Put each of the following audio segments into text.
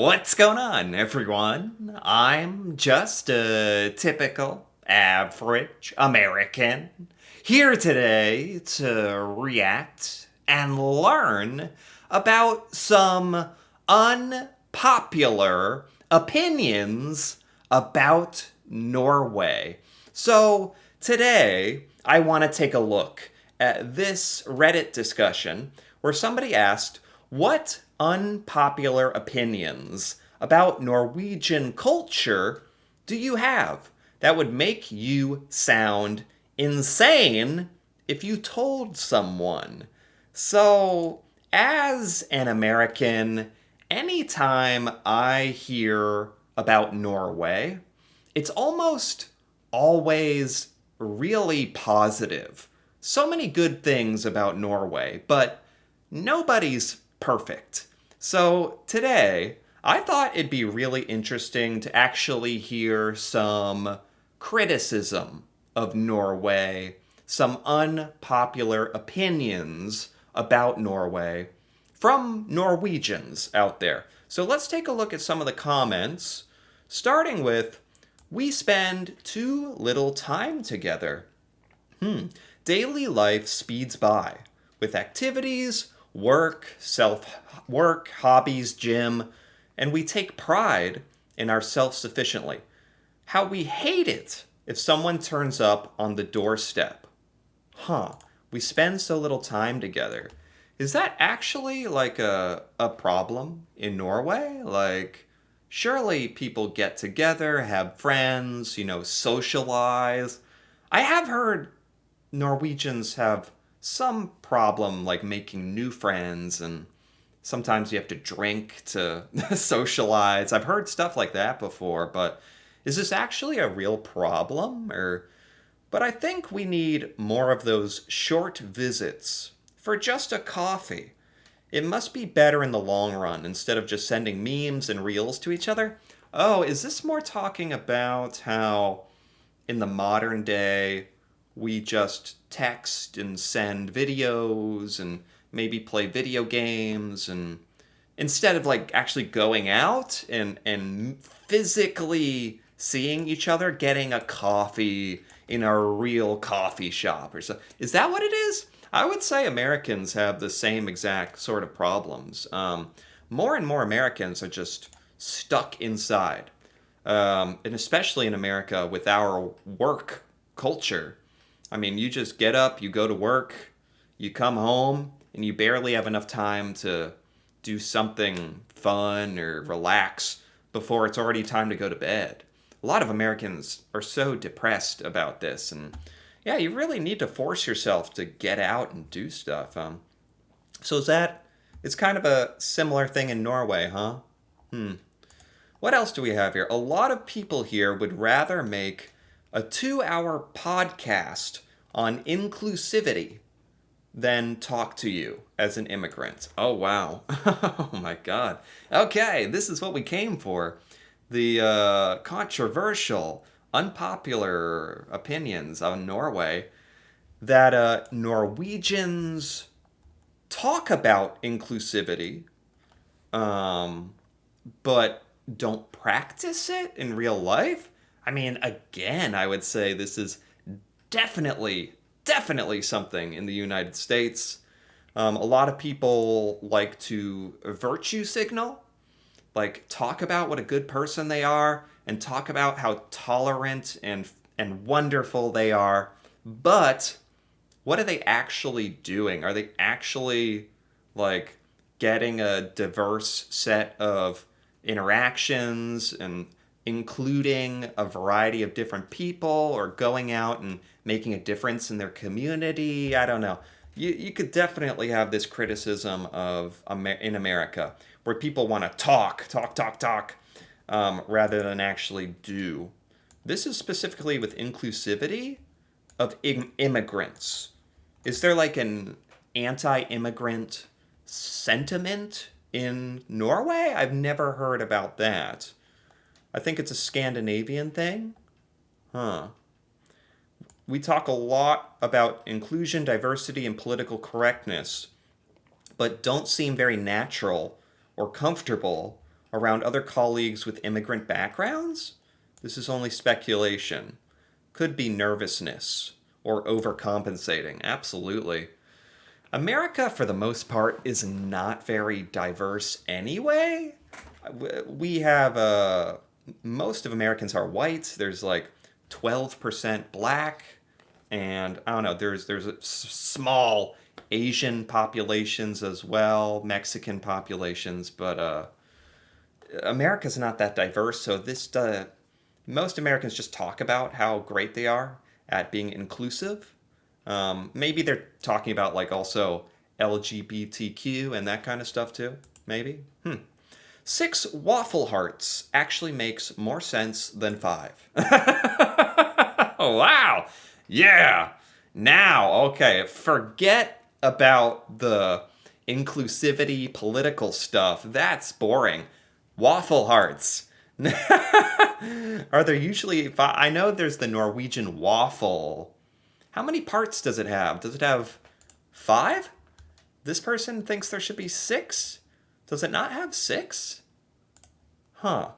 What's going on, everyone? I'm just a typical, average American here today to react and learn about some unpopular opinions about Norway. So, today I want to take a look at this Reddit discussion where somebody asked, what unpopular opinions about Norwegian culture do you have that would make you sound insane if you told someone? So, as an American, anytime I hear about Norway, it's almost always really positive. So many good things about Norway, but nobody's perfect. So today, I thought it'd be really interesting to actually hear some criticism of Norway, some unpopular opinions about Norway from Norwegians out there. So let's take a look at some of the comments, starting with, we spend too little time together. Daily life speeds by with activities, work, hobbies, gym, and we take pride in our self-sufficiently. How we hate it if someone turns up on the doorstep. We spend so little time together. Is that actually like a problem in Norway? Like, surely people get together, have friends, socialize. I have heard Norwegians have some problem like making new friends, and sometimes you have to drink to socialize. I've heard stuff like that before, but is this actually a real problem? But I think we need more of those short visits for just a coffee. It must be better in the long run instead of just sending memes and reels to each other. Oh, is this more talking about how in the modern day we just text and send videos and maybe play video games, and instead of like actually going out and physically seeing each other, getting a coffee in a real coffee shop or so? Is that what it is? I would say Americans have the same exact sort of problems. More and more Americans are just stuck inside. And especially in America with our work culture. I mean, you just get up, you go to work, you come home, and you barely have enough time to do something fun or relax before it's already time to go to bed. A lot of Americans are so depressed about this, and yeah, you really need to force yourself to get out and do stuff. So it's kind of a similar thing in Norway, huh? What else do we have here? A lot of people here would rather make a 2-hour podcast on inclusivity than talk to you as an immigrant. Oh, wow. Oh, my God. Okay, this is what we came for. The controversial, unpopular opinions on Norway that Norwegians talk about inclusivity, but don't practice it in real life. I mean, again, I would say this is definitely something in the United States. A lot of people like to virtue signal, like talk about what a good person they are and talk about how tolerant and wonderful they are. But what are they actually doing? Are they actually like getting a diverse set of interactions and including a variety of different people, or going out and making a difference in their community? I don't know. You could definitely have this criticism of in America where people want to talk, rather than actually do. This is specifically with inclusivity of immigrants. Is there like an anti-immigrant sentiment in Norway? I've never heard about that. I think it's a Scandinavian thing. We talk a lot about inclusion, diversity, and political correctness, but don't seem very natural or comfortable around other colleagues with immigrant backgrounds? This is only speculation. Could be nervousness or overcompensating. Absolutely. America, for the most part, is not very diverse anyway. We have, most of Americans are white. There's like 12% black. And I don't know, there's small Asian populations as well, Mexican populations, but America's not that diverse. So most Americans just talk about how great they are at being inclusive. Maybe they're talking about like also LGBTQ and that kind of stuff too. Maybe. 6 waffle hearts actually makes more sense than 5. Oh, wow. Yeah. Now, okay, forget about the inclusivity political stuff. That's boring. Waffle hearts. Are there usually five? I know there's the Norwegian waffle. How many parts does it have? Does it have 5? This person thinks there should be 6. Does it not have 6? Huh.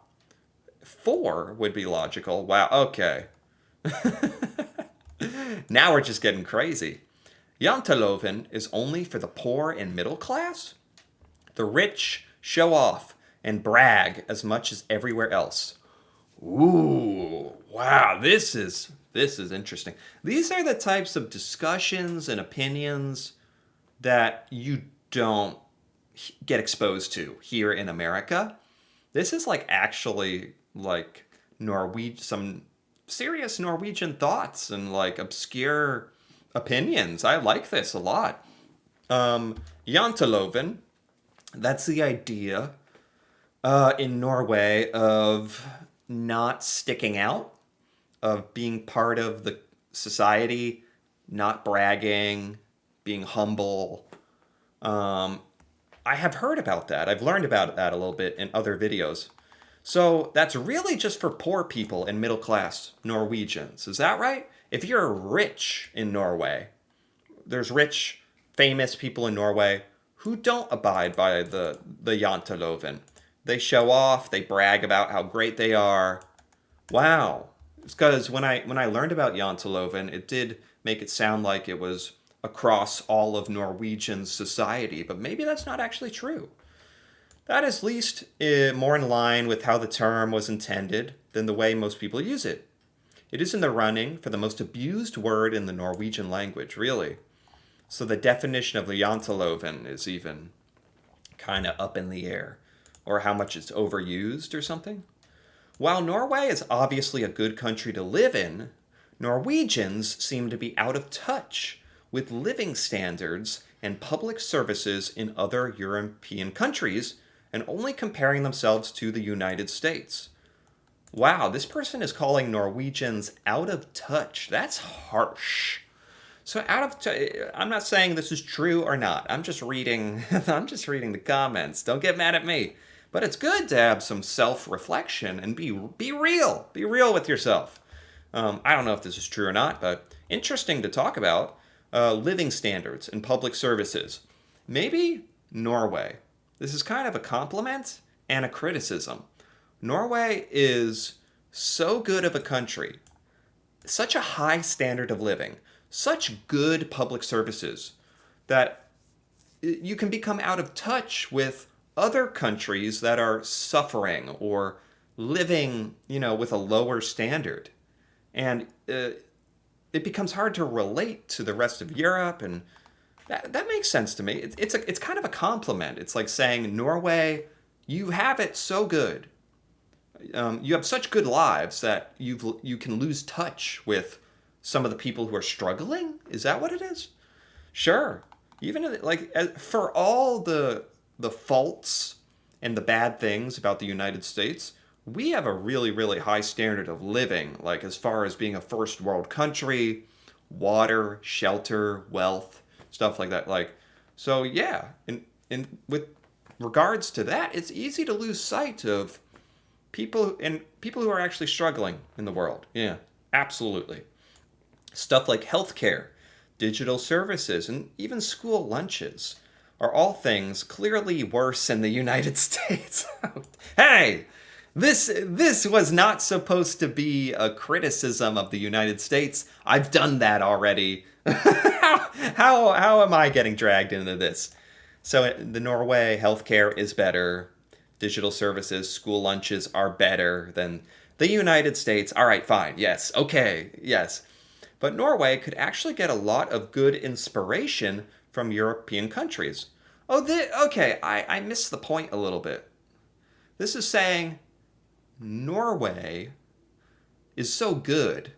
4 would be logical. Wow, okay. Now we're just getting crazy. Janteloven is only for the poor and middle class? The rich show off and brag as much as everywhere else. Ooh, wow, this is interesting. These are the types of discussions and opinions that you don't get exposed to here in America. This is like actually like some serious Norwegian thoughts and like obscure opinions. I like this a lot. Janteloven, that's the idea in Norway of not sticking out, of being part of the society, not bragging, being humble. I have heard about that. I've learned about that a little bit in other videos. So that's really just for poor people and middle class Norwegians. Is that right? If you're rich in Norway, there's rich, famous people in Norway who don't abide by the Janteloven. They show off, they brag about how great they are. Wow. It's because when I learned about Janteloven, it did make it sound like it was across all of Norwegian society, but maybe that's not actually true. That is at least more in line with how the term was intended than the way most people use it. It is in the running for the most abused word in the Norwegian language, really. So the definition of the Janteloven is even kind of up in the air, or how much it's overused or something. While Norway is obviously a good country to live in, Norwegians seem to be out of touch with living standards and public services in other European countries and only comparing themselves to the United States. Wow, this person is calling Norwegians out of touch. That's harsh. So I'm not saying this is true or not. I'm just reading the comments. Don't get mad at me. But it's good to have some self-reflection and be real. Be real with yourself. I don't know if this is true or not, but interesting to talk about living standards and public services. Maybe Norway. This is kind of a compliment and a criticism. Norway is so good of a country, such a high standard of living, such good public services that you can become out of touch with other countries that are suffering or living, with a lower standard. And it becomes hard to relate to the rest of Europe, and that makes sense to me. It's kind of a compliment. It's like saying, Norway, you have it so good. You have such good lives that you can lose touch with some of the people who are struggling. Is that what it is? Sure. Even for all the faults and the bad things about the United States, we have a really, really high standard of living, like as far as being a first world country, water, shelter, wealth, stuff like that. So yeah, in with regards to that, it's easy to lose sight of people who are actually struggling in the world. Yeah, absolutely. Stuff like healthcare, digital services, and even school lunches are all things clearly worse in the United States. Hey, this was not supposed to be a criticism of the United States. I've done that already. How am I getting dragged into this? So the Norway healthcare is better. Digital services, school lunches are better than the United States. All right, fine. Yes. Okay. Yes. But Norway could actually get a lot of good inspiration from European countries. Oh, okay. I missed the point a little bit. This is saying Norway is so good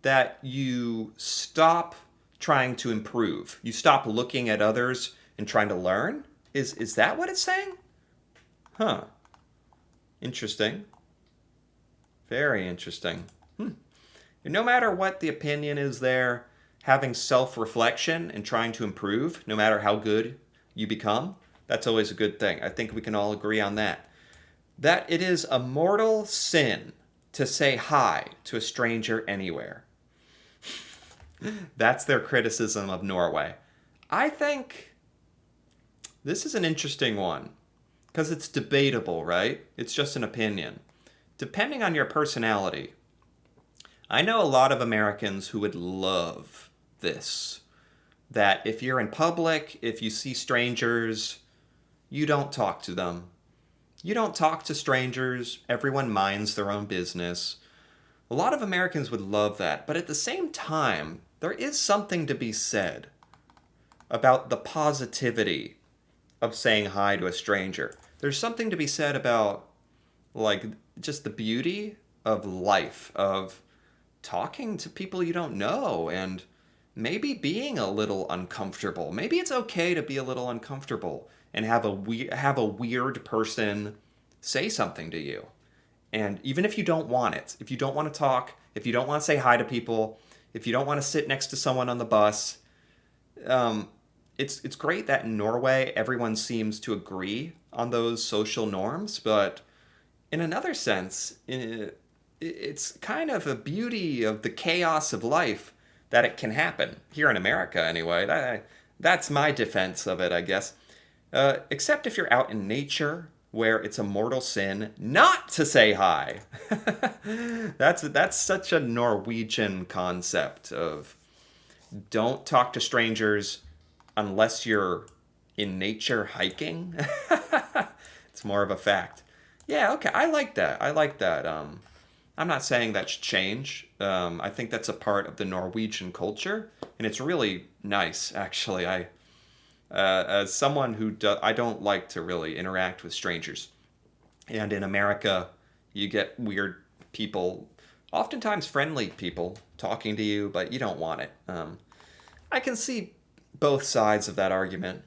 that you stop trying to improve. You stop looking at others and trying to learn? Is that what it's saying? Huh. Interesting. Very interesting. No matter what the opinion is there, having self-reflection and trying to improve, no matter how good you become, that's always a good thing. I think we can all agree on that. That it is a mortal sin to say hi to a stranger anywhere. That's their criticism of Norway. I think this is an interesting one because it's debatable, right? It's just an opinion. Depending on your personality, I know a lot of Americans who would love this. That if you're in public, if you see strangers, you don't talk to them. You don't talk to strangers. Everyone minds their own business. A lot of Americans would love that. But at the same time, there is something to be said about the positivity of saying hi to a stranger. There's something to be said about, like, just the beauty of life, of talking to people you don't know, and maybe being a little uncomfortable. Maybe it's okay to be a little uncomfortable and have a weird person say something to you. And even if you don't want it, if you don't want to talk, if you don't want to say hi to people, if you don't want to sit next to someone on the bus, it's great that in Norway everyone seems to agree on those social norms, but in another sense, it's kind of a beauty of the chaos of life that it can happen. Here in America, anyway. That's my defense of it, I guess. Except if you're out in nature, where it's a mortal sin not to say hi. That's such a Norwegian concept of don't talk to strangers unless you're in nature hiking. It's more of a fact. Yeah, okay, I like that. I'm not saying that should change. I think that's a part of the Norwegian culture, and it's really nice, actually. As someone who I don't like to really interact with strangers, and in America, you get weird people, oftentimes friendly people, talking to you, but you don't want it. I can see both sides of that argument.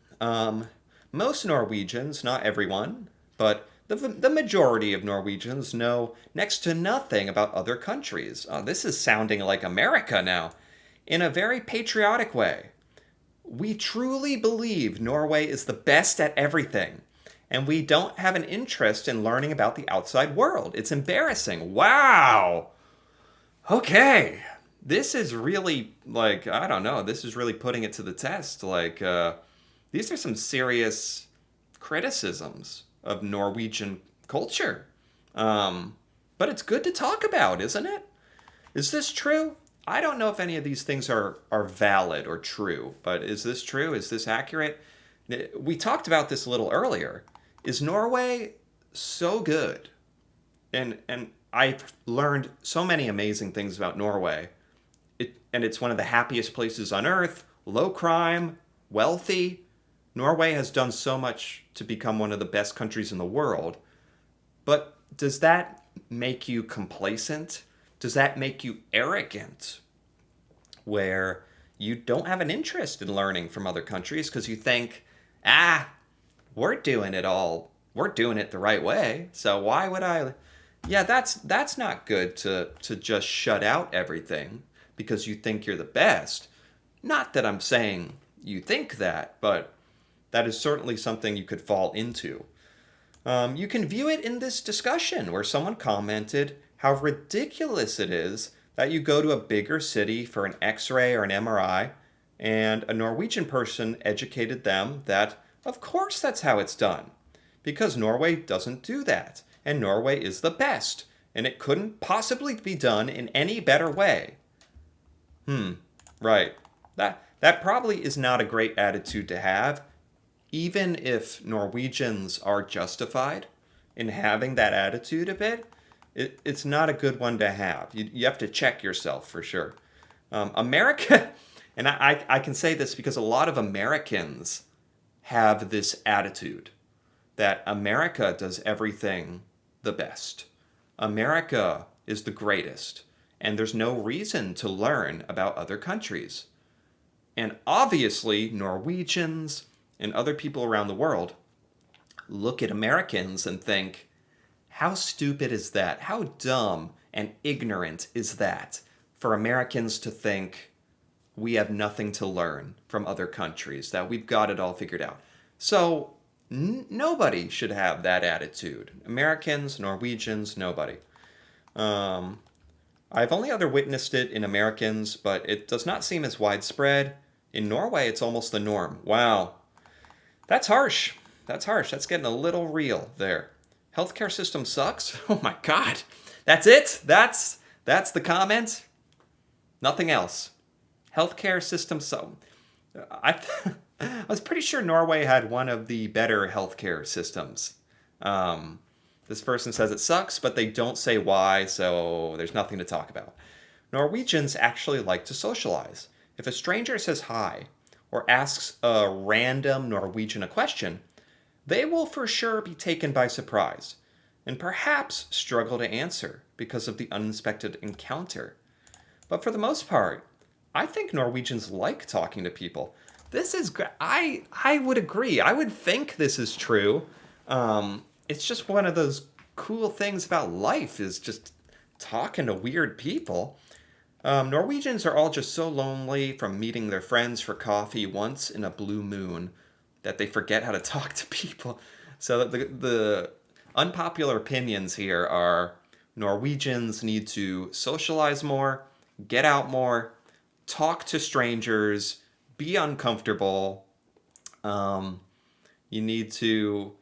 Most Norwegians, not everyone, but the majority of Norwegians know next to nothing about other countries. This is sounding like America now, in a very patriotic way. We truly believe Norway is the best at everything, and we don't have an interest in learning about the outside world. It's embarrassing. Wow! Okay. This is really, like, I don't know, this is really putting it to the test. Like, these are some serious criticisms of Norwegian culture. But it's good to talk about, isn't it? Is this true? I don't know if any of these things are valid or true, but is this true? Is this accurate? We talked about this a little earlier. Is Norway so good? And I've learned so many amazing things about Norway. And it's one of the happiest places on earth, low crime, wealthy. Norway has done so much to become one of the best countries in the world. But does that make you complacent? Does that make you arrogant? Where you don't have an interest in learning from other countries because you think, we're doing it all. We're doing it the right way. So why would I? Yeah, that's not good to just shut out everything because you think you're the best. Not that I'm saying you think that, but that is certainly something you could fall into. You can view it in this discussion where someone commented how ridiculous it is that you go to a bigger city for an X-ray or an MRI, and a Norwegian person educated them that Of course, that's how it's done. Because Norway doesn't do that. And Norway is the best. And it couldn't possibly be done in any better way. Right. That probably is not a great attitude to have, even if Norwegians are justified in having that attitude a bit. It's not a good one to have. You have to check yourself for sure. America, and I can say this because a lot of Americans have this attitude that America does everything the best. America is the greatest, and there's no reason to learn about other countries. And obviously, Norwegians and other people around the world look at Americans and think, how stupid is that? How dumb and ignorant is that for Americans to think we have nothing to learn from other countries, that we've got it all figured out? So, nobody should have that attitude. Americans, Norwegians, nobody. I've only ever witnessed it in Americans, but it does not seem as widespread. In Norway, it's almost the norm. Wow. That's harsh. That's harsh. That's getting a little real there. Healthcare system sucks? Oh my God. That's it? That's the comment? Nothing else. Healthcare system so I was pretty sure Norway had one of the better healthcare systems. This person says it sucks, but they don't say why, so there's nothing to talk about. Norwegians actually like to socialize. If a stranger says hi or asks a random Norwegian a question, they will for sure be taken by surprise and perhaps struggle to answer because of the unexpected encounter. But for the most part, I think Norwegians like talking to people. This is I would agree. I would think this is true. It's just one of those cool things about life is just talking to weird people. Norwegians are all just so lonely from meeting their friends for coffee once in a blue moon that they forget how to talk to people. So the unpopular opinions here are Norwegians need to socialize more, get out more, talk to strangers, be uncomfortable. You need to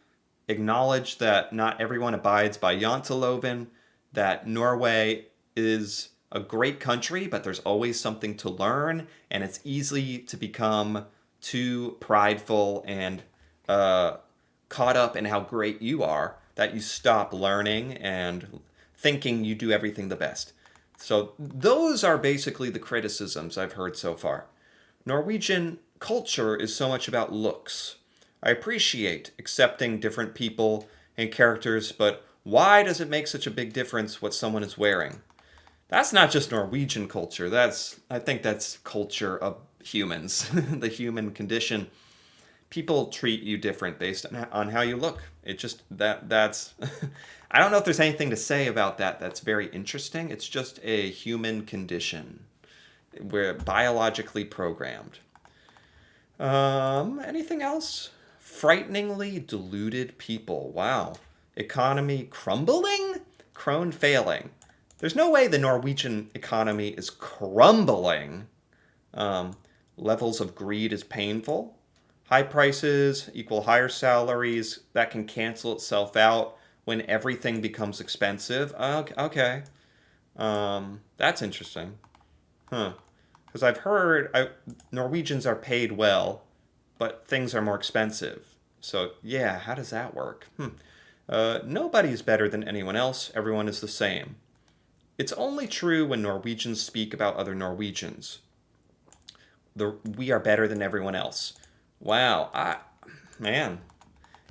acknowledge that not everyone abides by janteloven, that Norway is a great country, but there's always something to learn, and it's easy to become too prideful and caught up in how great you are that you stop learning and thinking you do everything the best. So those are basically the criticisms I've heard so far. Norwegian culture is so much about looks. I appreciate accepting different people and characters, but why does it make such a big difference what someone is wearing? That's not just Norwegian culture. I think that's culture of humans, the human condition. People treat you different based on how you look. It just that's I don't know if there's anything to say about that that's very interesting. It's just a human condition. We're biologically programmed. Anything else? Frighteningly deluded people. Wow. Economy crumbling? Krone failing. There's no way the Norwegian economy is crumbling. Levels of greed is painful. High prices equal higher salaries. That can cancel itself out when everything becomes expensive. Okay. That's interesting. Huh. Because I've heard Norwegians are paid well, but things are more expensive. So, yeah, how does that work? Nobody's better than anyone else. Everyone is the same. It's only true when Norwegians speak about other Norwegians. We are better than everyone else. Wow, man.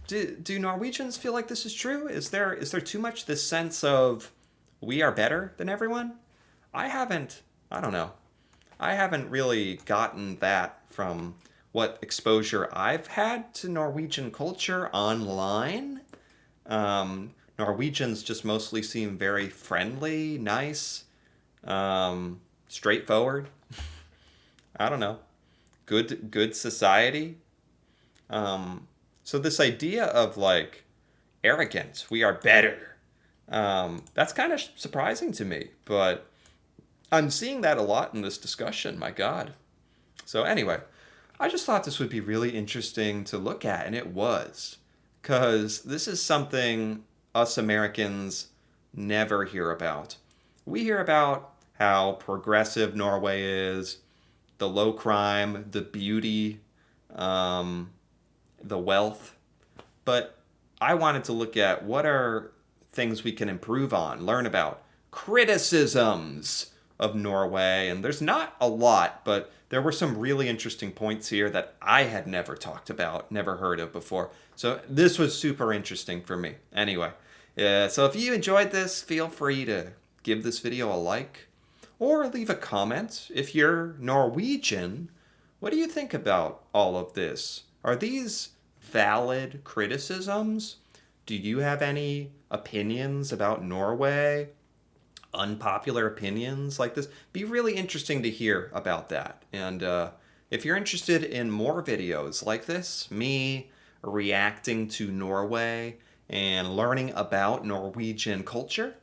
Do Norwegians feel like this is true? Is there too much this sense of we are better than everyone? I don't know. I haven't really gotten that from what exposure I've had to Norwegian culture online. Norwegians just mostly seem very friendly, nice, straightforward. I don't know. Good society. So this idea of like arrogance, we are better. That's kind of surprising to me, but I'm seeing that a lot in this discussion. My God. So anyway, I just thought this would be really interesting to look at, and it was. Because this is something us Americans never hear about. We hear about how progressive Norway is, the low crime, the beauty, um, the wealth. But I wanted to look at what are things we can improve on, learn about, criticisms of Norway. And there's not a lot, but there were some really interesting points here that I had never talked about, never heard of before. So this was super interesting for me. Anyway, so if you enjoyed this, feel free to give this video a like or leave a comment. If you're Norwegian, what do you think about all of this? Are these valid criticisms? Do you have any opinions about Norway? Unpopular opinions like this? Be really interesting to hear about that. And if you're interested in more videos like this, me reacting to Norway and learning about Norwegian culture,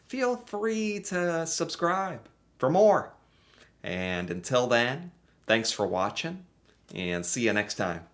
feel free to subscribe for more. And until then, thanks for watching and see you next time.